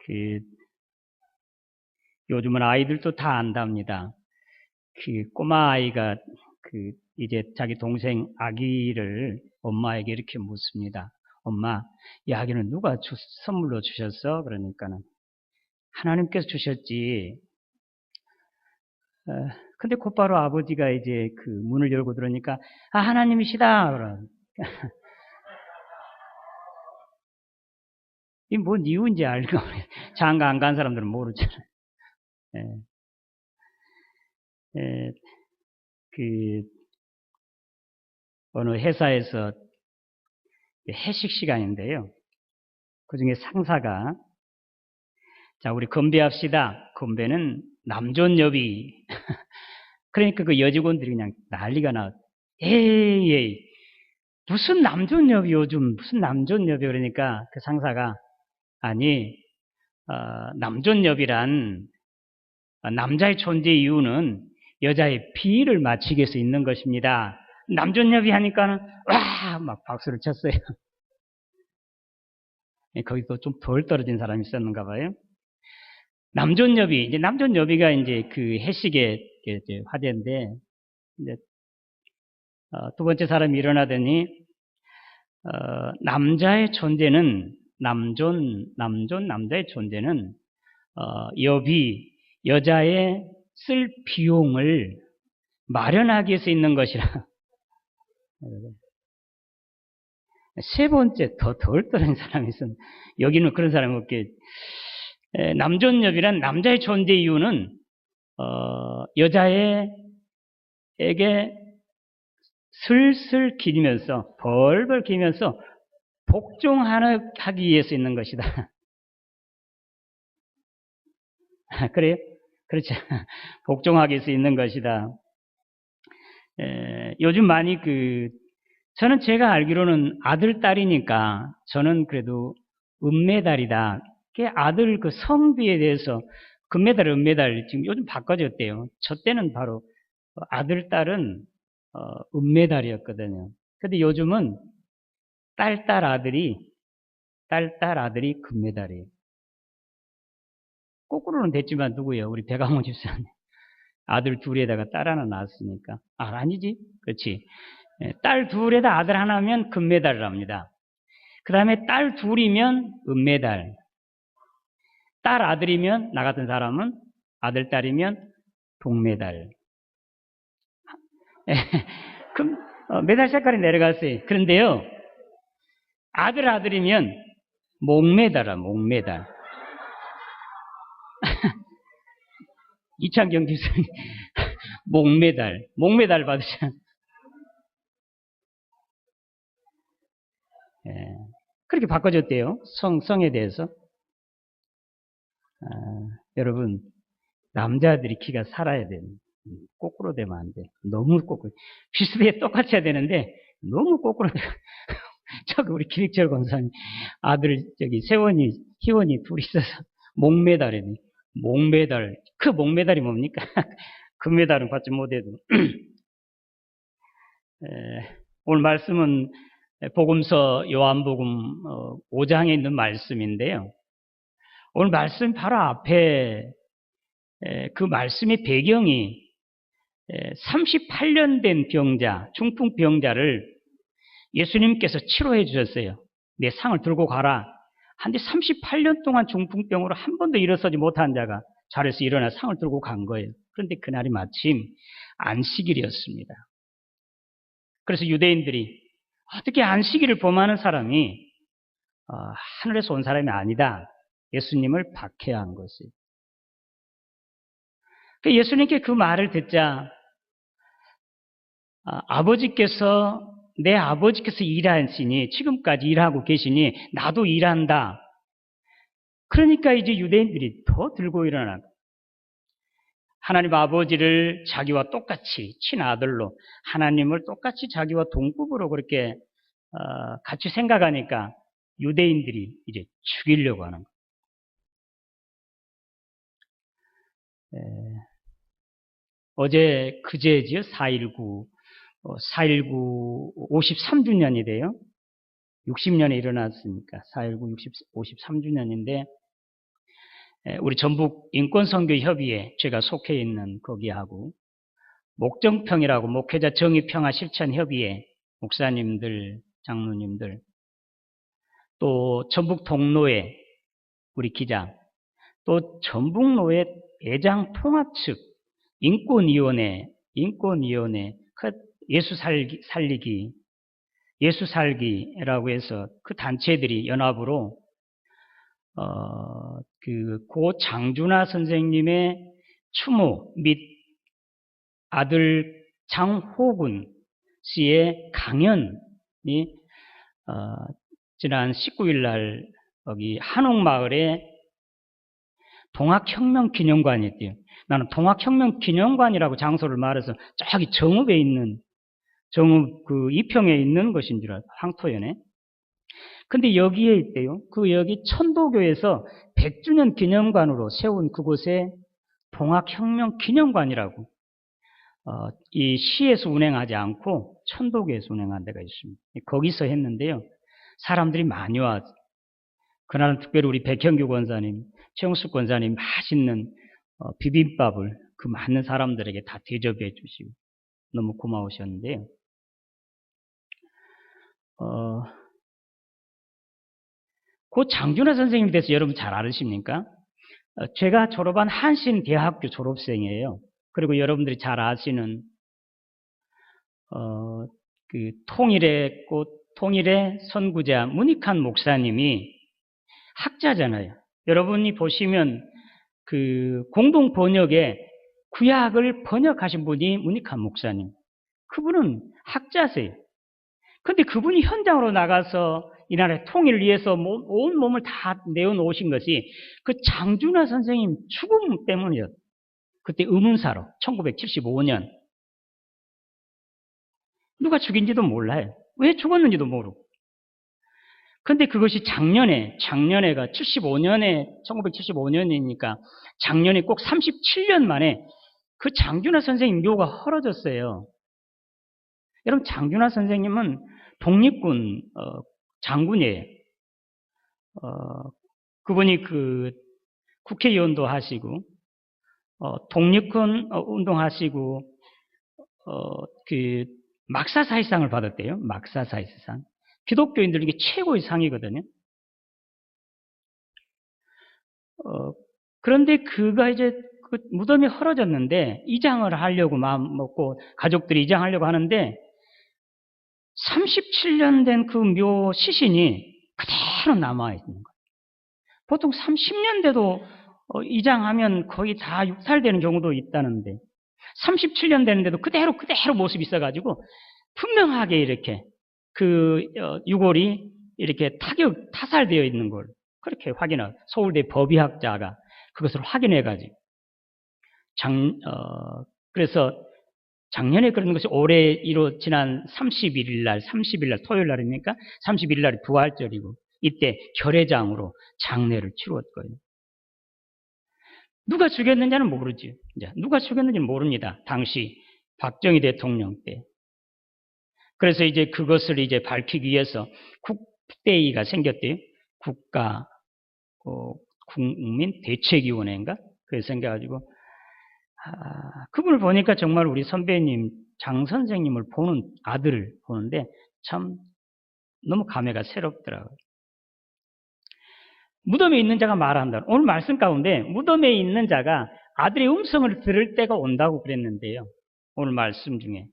그 요즘은 아이들도 다 안답니다. 그 꼬마 아이가 이제 자기 동생 아기를 엄마에게 이렇게 묻습니다. 엄마, 이 아기는 누가 선물로 주셨어? 그러니까는 하나님께서 주셨지. 근데 곧바로 아버지가 이제 그 문을 열고 들어오니까 하나님이시다. 그러. 이 뭔 이유인지 알고 장가 안 간 사람들은 모르잖아요. 예. 예. 그 어느 회사에서 회식 시간인데요. 그 중에 상사가 자 우리 건배합시다. 건배는 남존여비. 그러니까 그 여직원들이 그냥 난리가 나. 에이 무슨 남존여비 요즘 무슨 남존여비 그러니까 그 상사가 아니 남존여비란 남자의 존재 이유는 여자의 비위를 맞추기 위해서 있는 것입니다. 남존여비 하니까는 와 막 박수를 쳤어요. 거기서 좀 덜 떨어진 사람이 있었는가 봐요. 남존여비 이제 남존여비가 이제 그 해식의 이제 화제인데 이제 두 번째 사람이 일어나더니 남자의 존재는 남자의 존재는 여비 여자의 쓸 비용을 마련하기 위해서 있는 것이라. 세 번째 덜 떨어진 사람이 있었는데 여기는 그런 사람이 없게 남존여비란 남자의 존재 이유는 여자에게 슬슬 기면서 벌벌 기면서 복종하기 위해서 있는 것이다. 그래요? 그렇죠. 복종하기 위해서 있는 것이다. 요즘 많이 저는 제가 알기로는 아들, 딸이니까 저는 그래도 은메달이다. 아들 그 성비에 대해서 금메달, 은메달 지금 요즘 바꿔졌대요. 저 때는 바로 아들, 딸은 은메달이었거든요. 근데 요즘은 딸, 아들이 금메달이에요. 거꾸로는 됐지만 누구예요? 우리 배강호 집사님. 아들 둘에다가 딸 하나 낳았으니까. 아니지. 그렇지. 딸 둘에다 아들 하나면 금메달을 합니다. 그 다음에 딸 둘이면 은메달. 딸 아들이면 나 같은 사람은 아들 딸이면 동메달. 그럼 메달 색깔이 내려갔어요. 그런데요. 아들이면 목메달아 목메달. 이창경 교수님 목메달 받으셨. 그렇게 바꿔줬대요. 성에 대해서. 여러분 남자들이 키가 살아야 돼요. 거꾸로 되면 안 돼. 너무 거꾸로. 비슷하게 똑같이 해야 되는데 너무 거꾸로 돼. 저기 우리 김익철 권사님 아들 희원이 둘이 있어서 목메달이네. 목메달. 그 목메달이 뭡니까? 금메달은 받지 못해도. 오늘 말씀은 복음서 요한복음 5장에 있는 말씀인데요. 오늘 말씀 바로 앞에 그 말씀의 배경이 38년 된 병자, 중풍병자를 예수님께서 치료해 주셨어요. 내 상을 들고 가라. 한데 38년 동안 중풍병으로 한 번도 일어서지 못한 자가 자리에서 일어나 상을 들고 간 거예요. 그런데 그날이 마침 안식일이었습니다. 그래서 유대인들이 어떻게 안식일을 범하는 사람이 하늘에서 온 사람이 아니다. 예수님을 박해한 것이에요. 예수님께 그 말을 듣자 내 아버지께서 일하시니 지금까지 일하고 계시니 나도 일한다. 그러니까 이제 유대인들이 더 들고 일어나 하나님 아버지를 자기와 똑같이 친아들로 하나님을 똑같이 자기와 동급으로 그렇게 같이 생각하니까 유대인들이 이제 죽이려고 하는 거예요. 어제 그제지요 4.19 53주년이 돼요. 60년에 일어났으니까 4.19 53주년인데 우리 전북 인권선교협의회 제가 속해 있는 거기하고 목정평이라고 목회자 정의평화 실천협의회 목사님들, 장로님들, 또 전북 동로회 우리 기장, 또 전북노회 애장 통합 측 인권위원회 예수 살기라고 해서 그 단체들이 연합으로 고 장준하 선생님의 추모 및 아들 장호군 씨의 강연이 지난 19일 날 여기 한옥마을에 동학혁명기념관이 있대요. 나는 동학혁명기념관이라고 장소를 말해서 저기 정읍에 있는 정읍 그 이평에 있는 것인 줄 알았어요. 황토연에. 근데 여기에 있대요. 여기 천도교에서 100주년 기념관으로 세운 그곳에 동학혁명기념관이라고 이 시에서 운행하지 않고 천도교에서 운행한 데가 있습니다. 거기서 했는데요. 사람들이 많이 와서 그날은 특별히 우리 백형규 권사님, 최영숙 권사님 맛있는 비빔밥을 그 많은 사람들에게 다 대접해 주시고 너무 고마우셨는데요. 고 장준하 선생님에 대해서 여러분 잘 아십니까? 제가 졸업한 한신대학교 졸업생이에요. 그리고 여러분들이 잘 아시는 그 통일의 꽃, 통일의 선구자 문익환 목사님이 학자잖아요. 여러분이 보시면 그 공동 번역에 구약을 번역하신 분이 문익환 목사님. 그분은 학자세요. 근데 그분이 현장으로 나가서 이 나라의 통일을 위해서 온 몸을 다 내어놓으신 것이 그 장준하 선생님 죽음 때문이었어요. 그때 의문사로 1975년 누가 죽인지도 몰라요. 왜 죽었는지도 모르고. 근데 그것이 작년에가 1975년이니까 작년에 꼭 37년 만에 그 장준하 선생님 묘가 헐어졌어요. 여러분 장준하 선생님은 독립군 장군이에요. 그분이 그 국회의원도 하시고 독립군 운동하시고 그 막사사의상을 받았대요. 막사사의상. 기독교인들에게 최고의 상이거든요. 그런데 그가 이제 그 무덤이 헐어졌는데 이장을 하려고 마음 먹고 가족들이 이장하려고 하는데 37년 된 그 묘 시신이 그대로 남아있는 거예요. 보통 30년 돼도 이장하면 거의 다 육살되는 경우도 있다는데 37년 되는데도 그대로 모습이 있어가지고 분명하게 이렇게 그 유골이 이렇게 타살되어 있는 걸 그렇게 확인하고 서울대 법의학자가 그것을 확인해가지고 그래서 작년에 그런 것이 올해 지난 30일 날 토요일 날입니까? 31일 날이 부활절이고 이때 결례장으로 장례를 치루었거든요. 누가 죽였는지는 모르지. 누가 죽였는지는 모릅니다. 당시 박정희 대통령 때. 그래서 이제 그것을 이제 밝히기 위해서 국대위가 생겼대요. 국민대책위원회인가? 그래서 생겨가지고 그분을 보니까 정말 우리 선배님 장 선생님을 보는 아들을 보는데 참 너무 감회가 새롭더라고요. 무덤에 있는 자가 말한다. 오늘 말씀 가운데 무덤에 있는 자가 아들의 음성을 들을 때가 온다고 그랬는데요. 오늘 말씀 중에.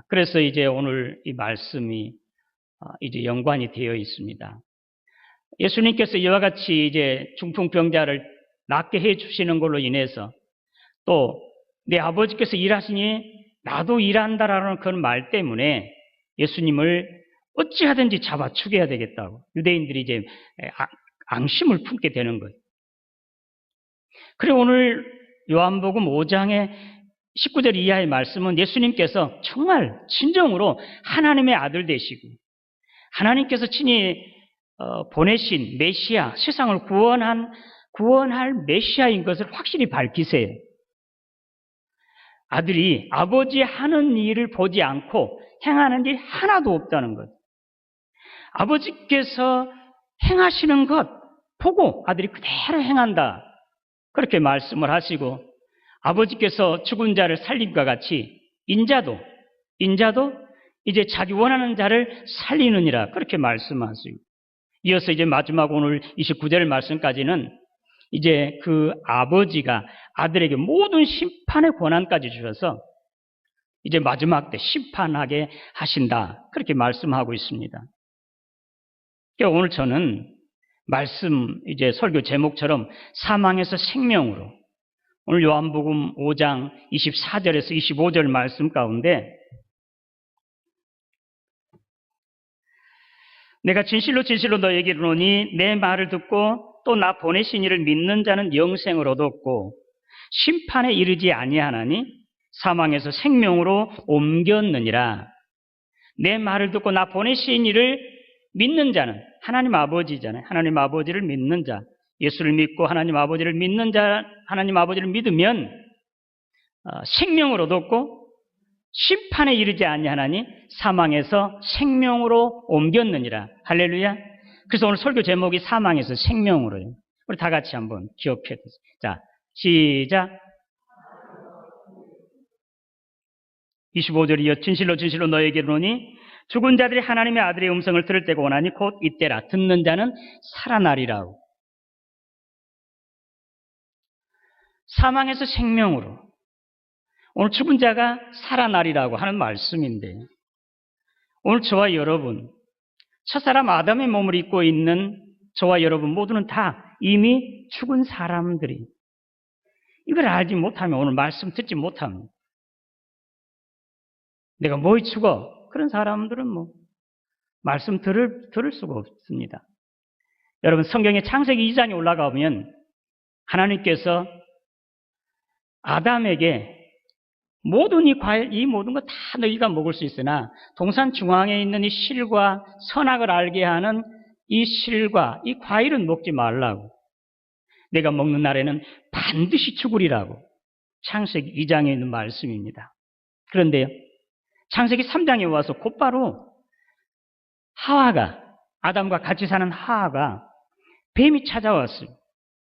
그래서 이제 오늘 이 말씀이 이제 연관이 되어 있습니다. 예수님께서 이와 같이 이제 중풍병자를 낫게 해 주시는 걸로 인해서 또 내 아버지께서 일하시니 나도 일한다라는 그런 말 때문에 예수님을 어찌하든지 잡아 죽여야 되겠다고 유대인들이 이제 앙심을 품게 되는 거예요. 그리고 오늘 요한복음 5장의 19절 이하의 말씀은 예수님께서 정말 진정으로 하나님의 아들 되시고 하나님께서 친히 보내신 메시아, 세상을 구원할 메시아인 것을 확실히 밝히세요. 아들이 아버지 하는 일을 보지 않고 행하는 일 하나도 없다는 것. 아버지께서 행하시는 것, 보고 아들이 그대로 행한다. 그렇게 말씀을 하시고 아버지께서 죽은 자를 살림과 같이 인자도 이제 자기 원하는 자를 살리느니라. 그렇게 말씀하시고 이어서 이제 마지막 오늘 29절 말씀까지는 이제 그 아버지가 아들에게 모든 심판의 권한까지 주셔서 이제 마지막 때 심판하게 하신다. 그렇게 말씀하고 있습니다. 그러니까 오늘 저는 말씀 이제 설교 제목처럼 사망에서 생명으로 오늘 요한복음 5장 24절에서 25절 말씀 가운데 내가 진실로 진실로 너에게 이르노니 내 말을 듣고 또 나 보내신 이를 믿는 자는 영생을 얻었고 심판에 이르지 아니하나니 사망에서 생명으로 옮겼느니라. 내 말을 듣고 나 보내신 이를 믿는 자는 하나님 아버지잖아요. 하나님 아버지를 믿는 자, 예수를 믿고 하나님 아버지를 믿는 자, 하나님 아버지를 믿으면 생명을 얻었고 심판에 이르지 아니하나니 사망에서 생명으로 옮겼느니라. 할렐루야. 그래서 오늘 설교 제목이 사망에서 생명으로요. 우리 다 같이 한번 기억해 주세요. 자, 시작. 25절이요. 진실로 진실로 너에게 이르노니 죽은 자들이 하나님의 아들의 음성을 들을 때가 오나니 곧 이때라. 듣는 자는 살아나리라고. 사망에서 생명으로. 오늘 죽은 자가 살아나리라고 하는 말씀인데 오늘 저와 여러분, 첫사람 아담의 몸을 입고 있는 저와 여러분 모두는 다 이미 죽은 사람들이 이걸 알지 못하면 오늘 말씀 듣지 못하면 내가 뭐에 죽어? 그런 사람들은 말씀 들을 수가 없습니다. 여러분 성경의 창세기 2장에 올라가 보면 하나님께서 아담에게 모든 이 과일, 이 모든 거 다 너희가 먹을 수 있으나 동산 중앙에 있는 이 실과 선악을 알게 하는 이 실과 이 과일은 먹지 말라고. 내가 먹는 날에는 반드시 죽으리라고. 창세기 2장에 있는 말씀입니다. 그런데요, 창세기 3장에 와서 곧바로 하와가, 아담과 같이 사는 하와가 뱀이 찾아왔어요.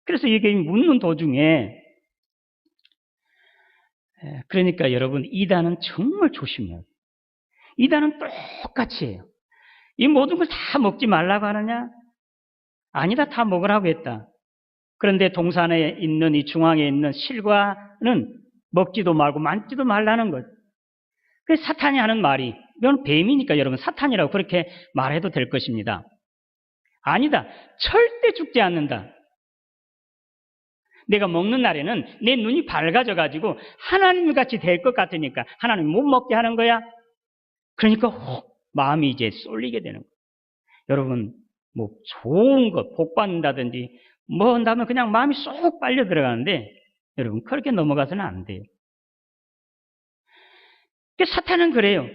그래서 이게 묻는 도중에 그러니까 여러분 이단은 정말 조심해요. 이단은 똑같이 해요. 이 모든 걸 다 먹지 말라고 하느냐? 아니다, 다 먹으라고 했다. 그런데 동산에 있는 이 중앙에 있는 실과는 먹지도 말고 만지도 말라는 것. 그래서 사탄이 하는 말이 이건 뱀이니까 여러분 사탄이라고 그렇게 말해도 될 것입니다. 아니다, 절대 죽지 않는다. 내가 먹는 날에는 내 눈이 밝아져가지고 하나님같이 될 것 같으니까 하나님 못 먹게 하는 거야. 그러니까 마음이 이제 쏠리게 되는 거예요. 여러분 좋은 것 복 받는다든지 뭐 한다면 그냥 마음이 쏙 빨려 들어가는데 여러분 그렇게 넘어가서는 안 돼요. 사탄은 그래요.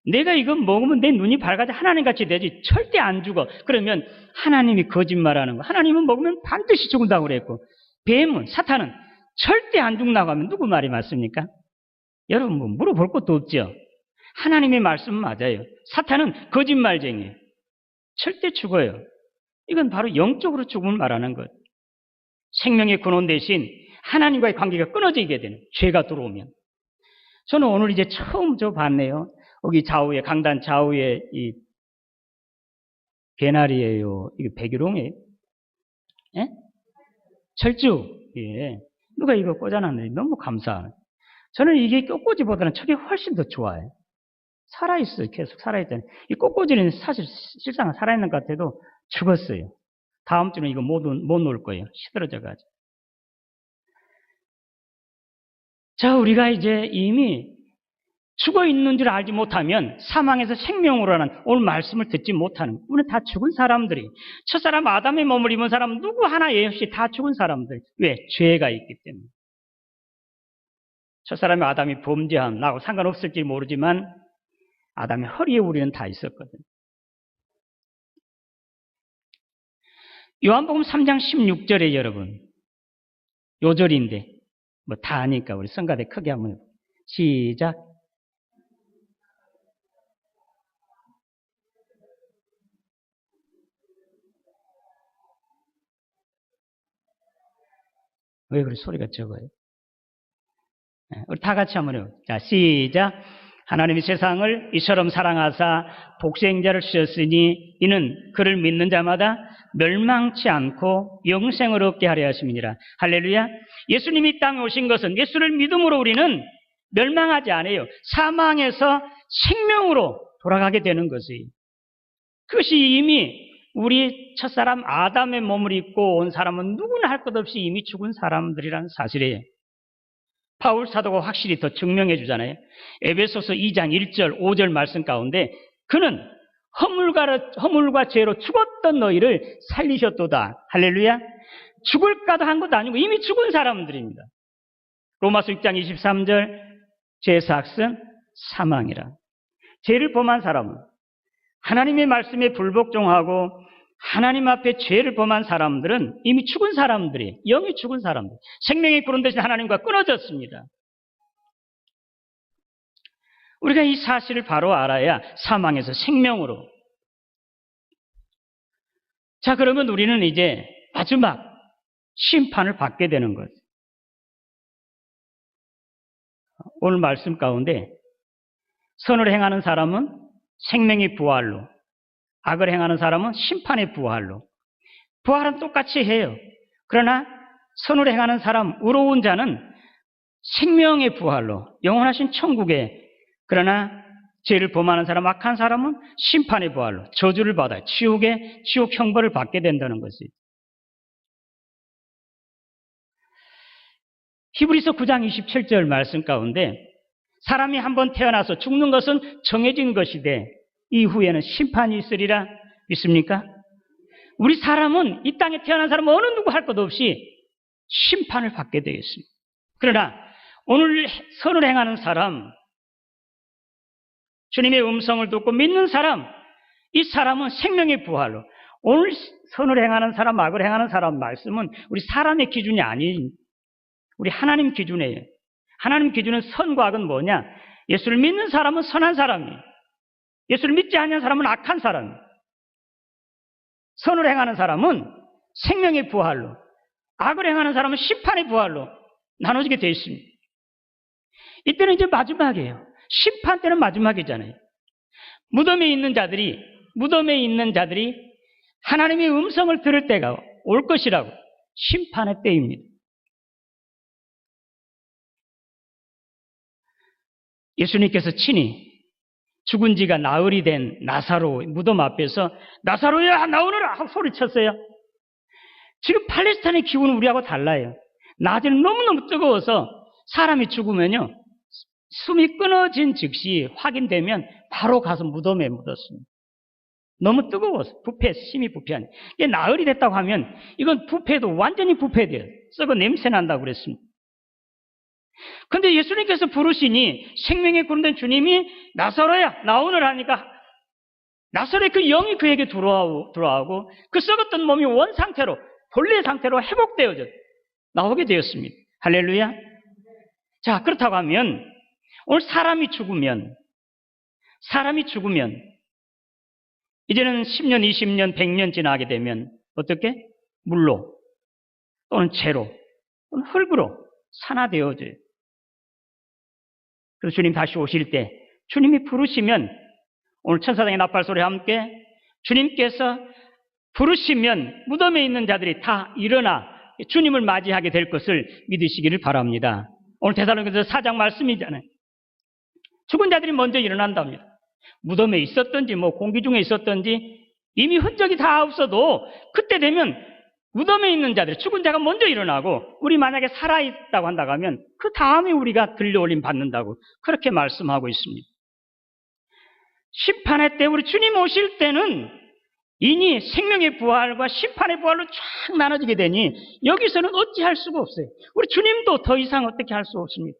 내가 이거 먹으면 내 눈이 밝아져 하나님같이 되지 절대 안 죽어. 그러면 하나님이 거짓말하는 거. 하나님은 먹으면 반드시 죽는다고 그랬고 뱀은, 사탄은 절대 안 죽는다고 하면 누구 말이 맞습니까? 여러분 물어볼 것도 없죠. 하나님의 말씀 맞아요. 사탄은 거짓말쟁이에요. 절대 죽어요. 이건 바로 영적으로 죽음을 말하는 것. 생명의 근원 대신 하나님과의 관계가 끊어지게 되는 죄가 들어오면. 저는 오늘 이제 처음 봤네요. 여기 좌우에, 강단 좌우에 이 개나리예요. 이게 백일홍이에요. 예? 철쭉. 예. 누가 이거 꽂아놨는데 너무 감사하네. 저는 이게 꽃꽂이보다는 저게 훨씬 더 좋아요. 살아있어요. 계속 살아있잖아요. 이 꽃꽂이는 사실 실상 살아있는 것 같아도 죽었어요. 다음 주는 이거 못 놓을 거예요. 시들어져가지고. 자, 우리가 이제 이미 죽어 있는 줄 알지 못하면 사망에서 생명으로 하는 오늘 말씀을 듣지 못하는 우리는 다 죽은 사람들이 첫사람 아담의 몸을 입은 사람 누구 하나 예외 없이 다 죽은 사람들. 왜? 죄가 있기 때문에. 첫사람의 아담이 범죄한 나하고 상관없을지 모르지만 아담의 허리에 우리는 다 있었거든. 요한복음 3장 16절에 여러분 요절인데 다 아니까 우리 성가대 크게 한번 해볼게요. 시작. 왜 그래 소리가 적어요? 우리 다 같이 한번 해요. 자, 시작. 하나님이 세상을 이처럼 사랑하사 독생자를 주셨으니 이는 그를 믿는 자마다 멸망치 않고 영생을 얻게 하려 하심이니라. 할렐루야. 예수님이 이 땅에 오신 것은 예수를 믿음으로 우리는 멸망하지 않아요. 사망에서 생명으로 돌아가게 되는 것이에요. 그것이 이미 우리 첫사람 아담의 몸을 입고 온 사람은 누구나 할 것 없이 이미 죽은 사람들이라는 사실이에요. 바울 사도가 확실히 더 증명해 주잖아요. 에베소서 2장 1절 5절 말씀 가운데 그는 허물과 죄로 죽었던 너희를 살리셨도다. 할렐루야. 죽을까도 한 것도 아니고 이미 죽은 사람들입니다. 로마서 6장 23절 죄의 삭은 사망이라. 죄를 범한 사람은 하나님의 말씀에 불복종하고 하나님 앞에 죄를 범한 사람들은 이미 죽은 사람들이, 영이 죽은 사람들, 생명의 구름 대신 하나님과 끊어졌습니다. 우리가 이 사실을 바로 알아야 사망에서 생명으로. 자, 그러면 우리는 이제 마지막 심판을 받게 되는 것. 오늘 말씀 가운데 선을 행하는 사람은 생명의 부활로, 악을 행하는 사람은 심판의 부활로. 부활은 똑같이 해요. 그러나 선을 행하는 사람, 의로운 자는 생명의 부활로, 영원하신 천국에. 그러나 죄를 범하는 사람, 악한 사람은 심판의 부활로, 저주를 받아요. 지옥 형벌을 받게 된다는 것이죠. 히브리서 9장 27절 말씀 가운데 사람이 한번 태어나서 죽는 것은 정해진 것이되 이후에는 심판이 있으리라. 믿습니까? 우리 사람은, 이 땅에 태어난 사람은 어느 누구 할 것 없이 심판을 받게 되어 있습니다. 그러나 오늘 선을 행하는 사람, 주님의 음성을 듣고 믿는 사람, 이 사람은 생명의 부활로. 오늘 선을 행하는 사람, 악을 행하는 사람 말씀은 우리 사람의 기준이 아닌 우리 하나님 기준이에요. 하나님 기준은 선과 악은 뭐냐? 예수를 믿는 사람은 선한 사람이에요. 예수를 믿지 않는 사람은 악한 사람이에요. 선을 행하는 사람은 생명의 부활로, 악을 행하는 사람은 심판의 부활로 나눠지게 되어 있습니다. 이때는 이제 마지막이에요. 심판 때는 마지막이잖아요. 무덤에 있는 자들이 하나님의 음성을 들을 때가 올 것이라고, 심판의 때입니다. 예수님께서 친히 죽은 지가 나흘이 된 나사로 무덤 앞에서 나사로야 나오너라 하고 소리쳤어요. 지금 팔레스타인의 기온은 우리하고 달라요. 낮에는 너무너무 뜨거워서 사람이 죽으면요 숨이 끊어진 즉시 확인되면 바로 가서 무덤에 묻었습니다. 너무 뜨거워서 심히 부패하네. 이게 나흘이 됐다고 하면 이건 부패도 완전히 부패돼요. 썩어 냄새 난다고 그랬습니다. 근데 예수님께서 부르시니 생명의 구름된 주님이 나사로야 나오너라 하니까 나사로의 그 영이 그에게 들어오고 그 썩었던 몸이 원상태로, 본래 상태로 회복되어져 나오게 되었습니다. 할렐루야. 자, 그렇다고 하면 오늘 사람이 죽으면 이제는 10년, 20년, 100년 지나게 되면 어떻게? 물로 또는 재로 또는 흙으로 산화되어져요. 그래서 주님 다시 오실 때 주님이 부르시면 오늘 천사장의 나팔소리와 함께 주님께서 부르시면 무덤에 있는 자들이 다 일어나 주님을 맞이하게 될 것을 믿으시기를 바랍니다. 오늘 데살로니가서 4장 말씀이잖아요. 죽은 자들이 먼저 일어난답니다. 무덤에 있었든지 공기 중에 있었든지 이미 흔적이 다 없어도 그때 되면 무덤에 있는 자들, 죽은 자가 먼저 일어나고 우리 만약에 살아있다고 한다고 하면 그 다음에 우리가 들려올림 받는다고 그렇게 말씀하고 있습니다. 심판의 때 우리 주님 오실 때는 이니 생명의 부활과 심판의 부활로 쫙 나눠지게 되니 여기서는 어찌할 수가 없어요. 우리 주님도 더 이상 어떻게 할 수 없습니다.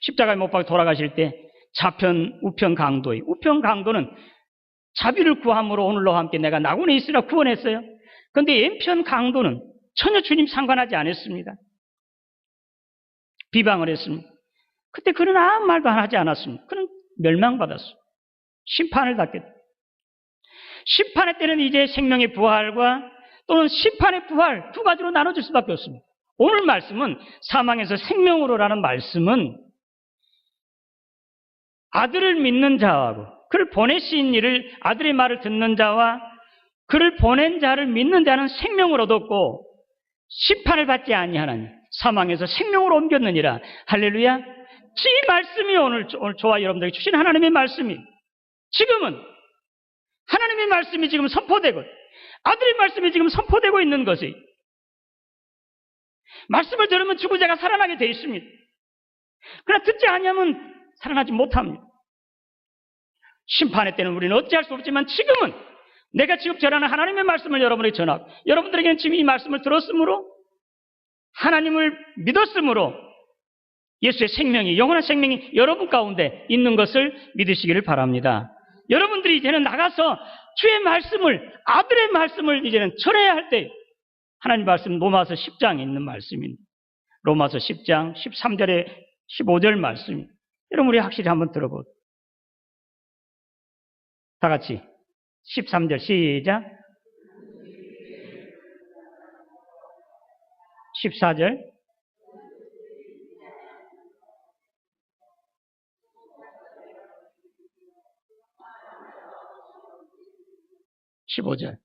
십자가에 못 박혀 돌아가실 때 좌편, 우편 강도의 우편 강도는 자비를 구함으로 오늘로 함께 내가 낙원에 있으라 구원했어요. 그런데 왼편 강도는 전혀 주님 상관하지 않았습니다. 비방을 했습니다. 그때 그는 아무 말도 하지 않았습니다. 그는 멸망받았습니다. 심판을 받게 됩니다. 심판의 때는 이제 생명의 부활과 또는 심판의 부활 두 가지로 나눠질 수밖에 없습니다. 오늘 말씀은 사망에서 생명으로라는 말씀은 아들을 믿는 자하고 그를 보내신 이를 아들의 말을 듣는 자와 그를 보낸 자를 믿는 자는 생명을 얻었고 심판을 받지 아니하나니 사망에서 생명으로 옮겼느니라. 할렐루야. 이 말씀이 오늘 저와 여러분들에게 주신 하나님의 말씀이 지금은 하나님의 말씀이 지금 선포되고 아들의 말씀이 지금 선포되고 있는 것이 말씀을 들으면 죽은 자가 살아나게 되어 있습니다. 그러나 듣지 아니하면 살아나지 못합니다. 심판의 때는 우리는 어찌할 수 없지만 지금은 내가 지금 전하는 하나님의 말씀을 여러분에게 전하고 여러분들에게는 지금 이 말씀을 들었으므로 하나님을 믿었으므로 예수의 생명이 영원한 생명이 여러분 가운데 있는 것을 믿으시기를 바랍니다. 여러분들이 이제는 나가서 주의 말씀을 아들의 말씀을 이제는 전해야 할 때 하나님 말씀 로마서 10장에 있는 말씀입니다. 로마서 10장 13절에 15절 말씀입니다. 여러분 우리 확실히 한번 들어보세요. 다 같이 13절 시작. 14절 15절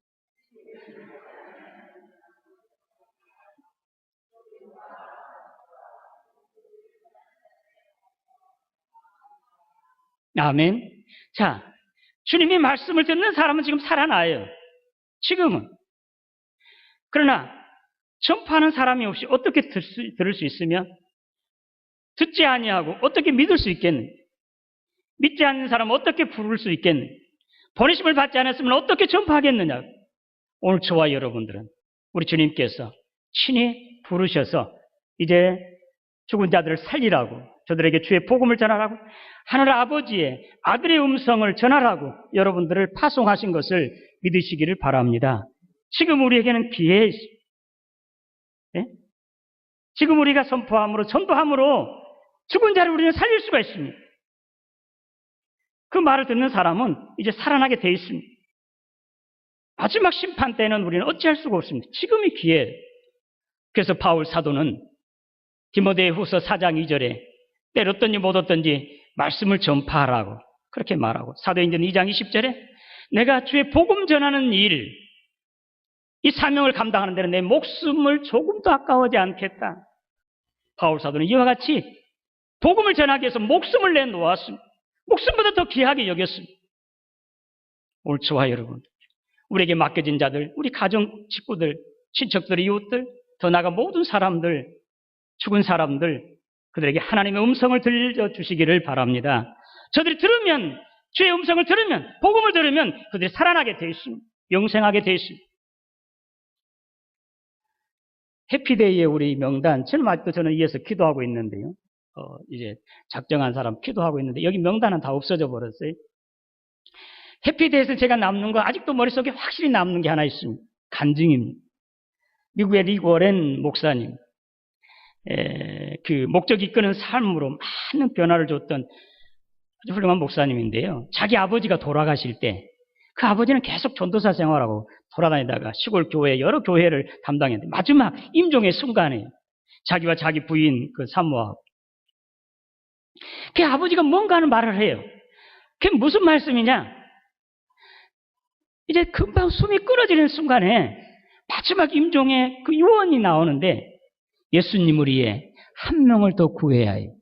아멘. 자, 주님이 말씀을 듣는 사람은 지금 살아나요. 지금은. 그러나 전파하는 사람이 없이 어떻게 들을 수 있으며 듣지 아니하고 어떻게 믿을 수 있겠느냐? 믿지 않는 사람은 어떻게 부를 수 있겠느냐? 보내심을 받지 않았으면 어떻게 전파하겠느냐? 오늘 저와 여러분들은 우리 주님께서 친히 부르셔서 이제 죽은 자들을 살리라고 저들에게 주의 복음을 전하라고 하늘 아버지의 아들의 음성을 전하라고 여러분들을 파송하신 것을 믿으시기를 바랍니다. 지금 우리에게는 기회, 네? 지금 우리가 선포함으로 전도함으로 죽은 자를 우리는 살릴 수가 있습니다. 그 말을 듣는 사람은 이제 살아나게 돼 있습니다. 마지막 심판 때는 우리는 어찌할 수가 없습니다. 지금이 기회예요. 그래서 바울 사도는 디모데 후서 4장 2절에 때렸든지 못 얻든지 말씀을 전파하라고 그렇게 말하고 사도행전 2장 20절에 내가 주의 복음 전하는 일, 이 사명을 감당하는 데는 내 목숨을 조금도 아까워하지 않겠다. 바울 사도는 이와 같이 복음을 전하기 위해서 목숨을 내놓았습니다. 목숨보다 더 귀하게 여겼습니다. 오늘 저와 여러분, 우리에게 맡겨진 자들, 우리 가정 식구들, 친척들, 이웃들, 더 나아가 모든 사람들, 죽은 사람들, 그들에게 하나님의 음성을 들려주시기를 바랍니다. 저들이 들으면, 주의 음성을 들으면, 복음을 들으면 그들이 살아나게 되어 있습니다. 영생하게 되어 있습니다. 해피데이의 우리 명단, 저는 이어서 기도하고 있는데요. 이제 작정한 사람 기도하고 있는데 여기 명단은 다 없어져 버렸어요. 해피데이에서 제가 남는 거 아직도 머릿속에 확실히 남는 게 하나 있습니다. 간증입니다. 미국의 리 워렌 목사님, 그 목적 이끄는 삶으로 많은 변화를 줬던 아주 훌륭한 목사님인데요. 자기 아버지가 돌아가실 때 그 아버지는 계속 전도사 생활하고 돌아다니다가 시골 교회 여러 교회를 담당했는데 마지막 임종의 순간에 자기와 자기 부인 그 사모하고 그 아버지가 뭔가 하는 말을 해요. 그게 무슨 말씀이냐? 이제 금방 숨이 끊어지는 순간에 마지막 임종의 그 유언이 나오는데 예수님을 위해 한 명을 더 구해야 해요.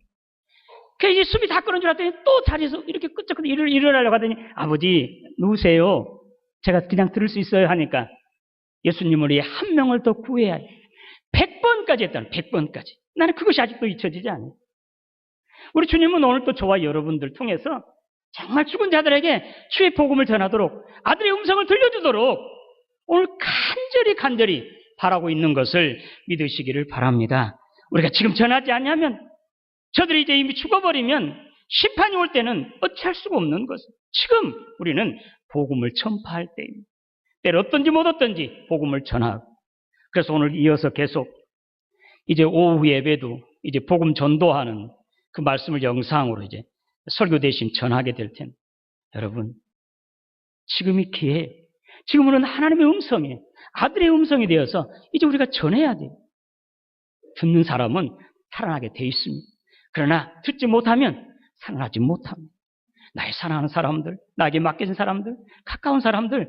그 이제 숨이 다 끊어진 줄 알았더니 또 자리에서 이렇게 끄적끄적 일어나려고 하더니 아버지 누우세요. 제가 그냥 들을 수 있어요 하니까 예수님을 위해 한 명을 더 구해야 해요. 100번까지 했다는 100번까지. 나는 그것이 아직도 잊혀지지 않아요. 우리 주님은 오늘 또 저와 여러분들 통해서 정말 죽은 자들에게 주의 복음을 전하도록 아들의 음성을 들려주도록 오늘 간절히 바라고 있는 것을 믿으시기를 바랍니다. 우리가 지금 전하지 않냐면 저들이 이제 이미 죽어버리면 심판이 올 때는 어찌할 수가 없는 것은 지금 우리는 복음을 전파할 때입니다. 때를 얻든지 못 얻든지 복음을 전하고 그래서 오늘 이어서 계속 이제 오후 예배도 이제 복음 전도하는 그 말씀을 영상으로 이제 설교 대신 전하게 될 텐데 여러분 지금이 기회예요. 지금은 하나님의 음성이 아들의 음성이 되어서 이제 우리가 전해야 돼요. 듣는 사람은 살아나게 돼 있습니다. 그러나 듣지 못하면 살아나지 못합니다. 나의 사랑하는 사람들, 나에게 맡겨진 사람들, 가까운 사람들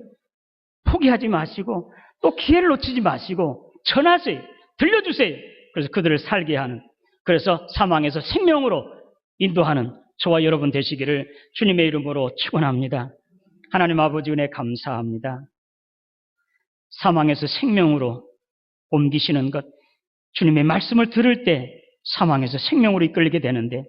포기하지 마시고 또 기회를 놓치지 마시고 전하세요. 들려주세요. 그래서 그들을 살게 하는, 그래서 사망에서 생명으로 인도하는 저와 여러분 되시기를 주님의 이름으로 축원합니다. 하나님 아버지 은혜 감사합니다. 사망에서 생명으로 옮기시는 것, 주님의 말씀을 들을 때 사망에서 생명으로 이끌리게 되는데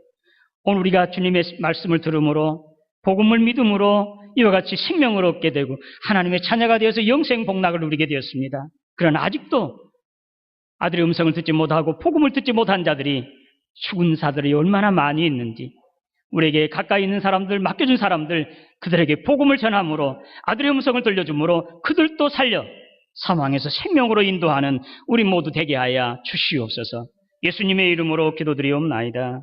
오늘 우리가 주님의 말씀을 들음으로 복음을 믿음으로 이와 같이 생명을 얻게 되고 하나님의 자녀가 되어서 영생 복락을 누리게 되었습니다. 그러나 아직도 아들의 음성을 듣지 못하고 복음을 듣지 못한 자들이 죽은 사들이 얼마나 많이 있는지 우리에게 가까이 있는 사람들, 맡겨준 사람들 그들에게 복음을 전함으로 아들의 음성을 들려줌으로 그들도 살려 사망에서 생명으로 인도하는 우리 모두 되게 하여 주시옵소서. 예수님의 이름으로 기도드리옵나이다.